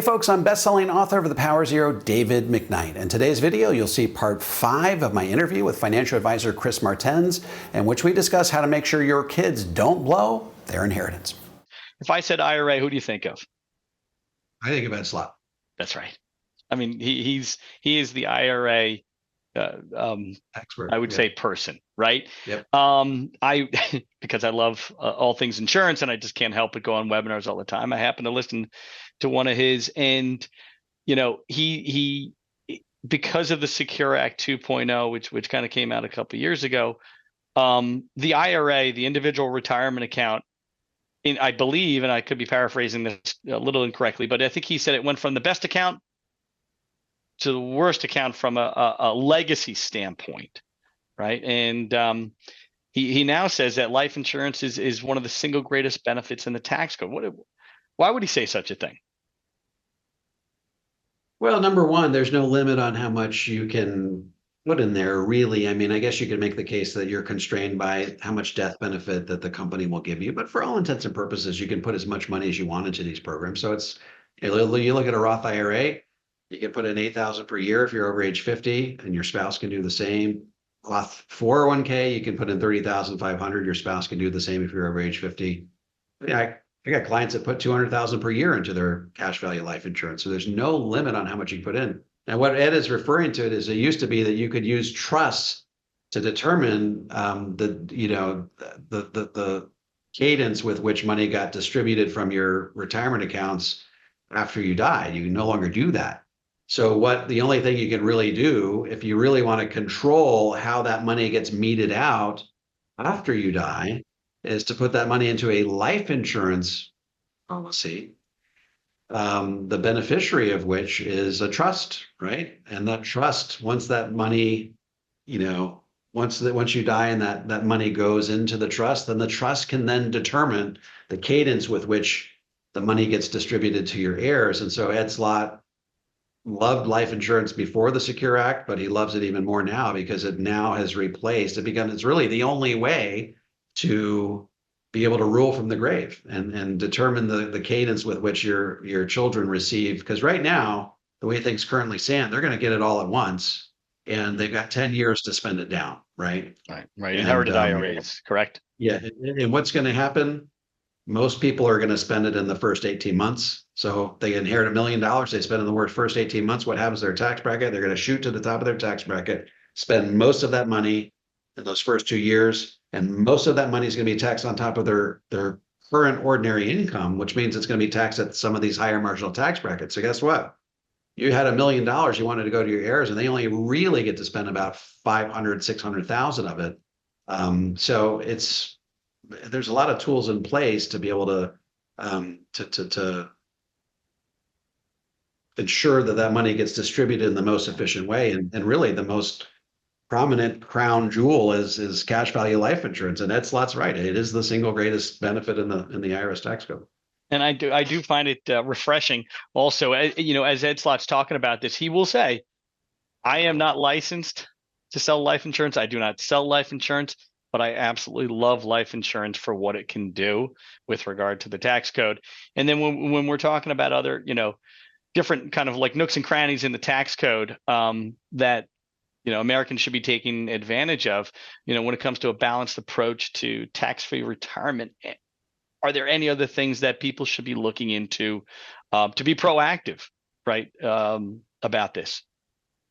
Hey folks, I'm best-selling author of The Power Zero, David McKnight. In today's video, you'll see part 5 of my interview with financial advisor Chris Martens, in which we discuss how to make sure your kids don't blow their inheritance. If I said IRA, who do you think of? I think of Ed Slott. That's right. I mean, he is the IRA Expert. I would say person, right? Yep. I because I love all things insurance, and I just can't help but go on webinars all the time. I happen to listen to one of his, and he because of the Secure Act 2.0, which kind of came out a couple of years ago, the IRA, the individual retirement account, I believe, and I could be paraphrasing this a little incorrectly, but I think he said it went from the best account to the worst account from a legacy standpoint, right? And he now says that life insurance is one of the single greatest benefits in the tax code. Why would he say such a thing? Well, number one, there's no limit on how much you can put in there, really. I mean, I guess you could make the case that you're constrained by how much death benefit that the company will give you. But for all intents and purposes, you can put as much money as you want into these programs. So you look at a Roth IRA, you can put in $8,000 per year if you're over age 50, and your spouse can do the same. Roth 401k, you can put in $30,500. Your spouse can do the same if you're over age 50. Yeah, I got clients that put $200,000 per year into their cash value life insurance. So there's no limit on how much you can put in. And what Ed is referring to is it used to be that you could use trusts to determine the cadence with which money got distributed from your retirement accounts after you died. You can no longer do that. So the only thing you can really do if you really want to control how that money gets meted out after you die is to put that money into a life insurance policy, the beneficiary of which is a trust, right? And that trust, once that money, once you die and that money goes into the trust, then the trust can then determine the cadence with which the money gets distributed to your heirs. And so Ed Slott loved life insurance before the Secure Act, but he loves it even more now because it now has replaced it. It's really the only way to be able to rule from the grave and determine the cadence with which your children receive. Because right now, the way things currently stand, they're going to get it all at once, and they've got 10 years to spend it down, right? Right. Inherited IRAs, correct? Yeah. And what's going to happen? Most people are going to spend it in the first 18 months. So they inherit $1 million. They spend it in the first 18 months. What happens to their tax bracket? They're going to shoot to the top of their tax bracket, spend most of that money in those first 2 years. And most of that money is going to be taxed on top of their current ordinary income, which means it's going to be taxed at some of these higher marginal tax brackets. So guess what? You had $1 million you wanted to go to your heirs, and they only really get to spend about 500, 600,000 of it. So there's a lot of tools in place to be able to ensure that money gets distributed in the most efficient way. And really the most prominent crown jewel is cash value life insurance. And Ed Slott's right. It is the single greatest benefit in the IRS tax code. And I do find it refreshing. Also, as Ed Slott's talking about this, he will say, I am not licensed to sell life insurance. I do not sell life insurance, but I absolutely love life insurance for what it can do with regard to the tax code. And then when we're talking about other, different kind of like nooks and crannies in the tax code that Americans should be taking advantage of, when it comes to a balanced approach to tax-free retirement, are there any other things that people should be looking into to be proactive, right, about this?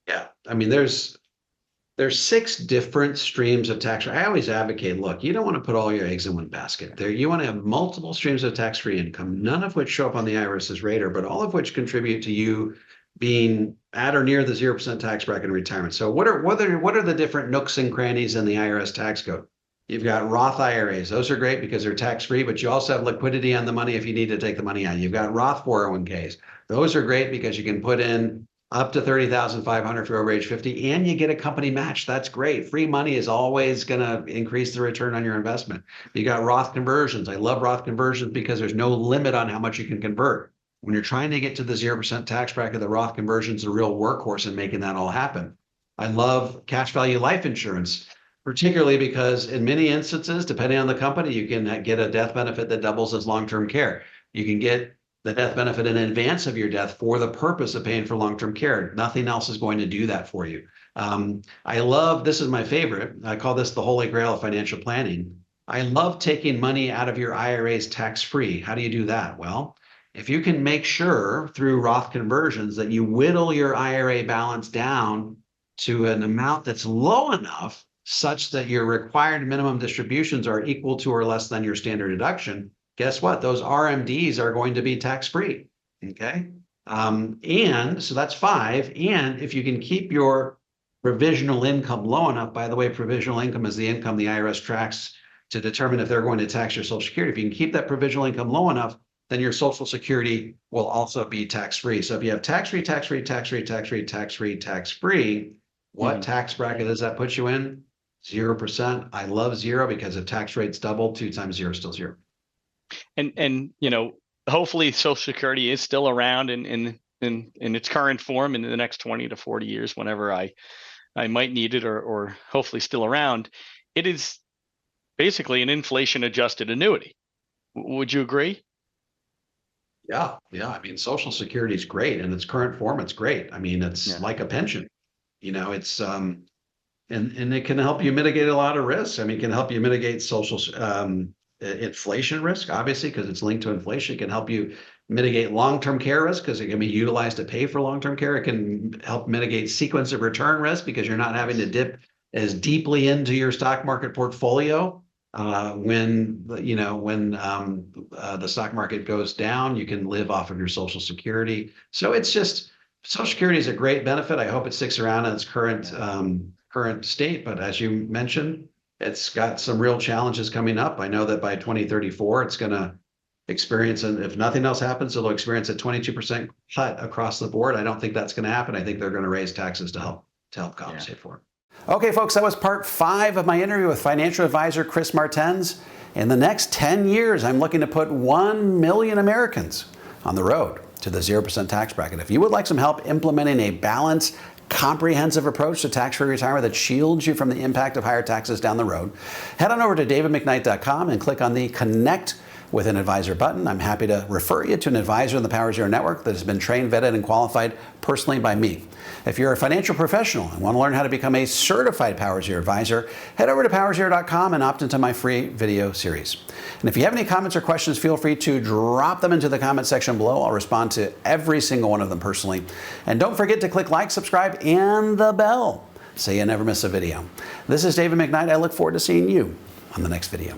Yeah, I mean, there's 6 different streams of tax. I always advocate, look, you don't want to put all your eggs in one basket. You want to have multiple streams of tax-free income, none of which show up on the IRS's radar, but all of which contribute to you being at or near the 0% tax bracket in retirement. So what are the different nooks and crannies in the IRS tax code? You've got Roth IRAs. Those are great because they're tax-free, but you also have liquidity on the money if you need to take the money out. You've got Roth 401ks. Those are great because you can put in up to $30,500 if you're over age 50, and you get a company match. That's great. Free money is always going to increase the return on your investment. You got Roth conversions. I love Roth conversions because there's no limit on how much you can convert. When you're trying to get to the 0% tax bracket, the Roth conversion is a real workhorse in making that all happen. I love cash value life insurance, particularly because in many instances, depending on the company, you can get a death benefit that doubles as long-term care. You can get the death benefit in advance of your death for the purpose of paying for long-term care. Nothing else is going to do that for you. I love, this is my favorite. I call this the holy grail of financial planning. I love taking money out of your IRAs tax-free. How do you do that? Well, if you can make sure through Roth conversions that you whittle your IRA balance down to an amount that's low enough such that your required minimum distributions are equal to or less than your standard deduction, guess what? Those RMDs are going to be tax-free, okay? And so that's 5. And if you can keep your provisional income low enough, by the way, provisional income is the income the IRS tracks to determine if they're going to tax your Social Security. If you can keep that provisional income low enough, then your Social Security will also be tax-free. So if you have tax-free, tax-free, tax-free, tax-free, tax-free, tax-free, what tax bracket does that put you in? 0%. I love 0 because if tax rates double, 2 times 0 is still 0. And hopefully Social Security is still around in its current form in the next 20 to 40 years, whenever I might need it, or hopefully still around. It is basically an inflation adjusted annuity. Would you agree? Yeah. I mean, Social Security is great in its current form. It's great. I mean, it's like a pension. It's and it can help you mitigate a lot of risks. I mean, it can help you mitigate social inflation risk, obviously, because it's linked to inflation. It can help you mitigate long-term care risk because it can be utilized to pay for long-term care. It can help mitigate sequence of return risk because you're not having to dip as deeply into your stock market portfolio when the stock market goes down. You can live off of your Social Security. So it's just, Social Security is a great benefit. I hope it sticks around in its current state. But as you mentioned, it's got some real challenges coming up. I know that by 2034, it's going to experience, and if nothing else happens, it'll experience a 22% cut across the board. I don't think that's going to happen. I think they're going to raise taxes to help compensate for it. Okay, folks, that was part 5 of my interview with financial advisor Chris Martens. In the next 10 years, I'm looking to put 1 million Americans on the road to the 0% tax bracket. If you would like some help implementing a balanced, comprehensive approach to tax-free retirement that shields you from the impact of higher taxes down the road, head on over to davidmcknight.com and click on the Connect with an Advisor button. I'm happy to refer you to an advisor in the Power Zero network that has been trained, vetted, and qualified personally by me. If you're a financial professional and want to learn how to become a certified Power Zero advisor, head over to powerzero.com and opt into my free video series. And if you have any comments or questions, feel free to drop them into the comment section below. I'll respond to every single one of them personally. And don't forget to click like, subscribe, and the bell so you never miss a video. This is David McKnight. I look forward to seeing you on the next video.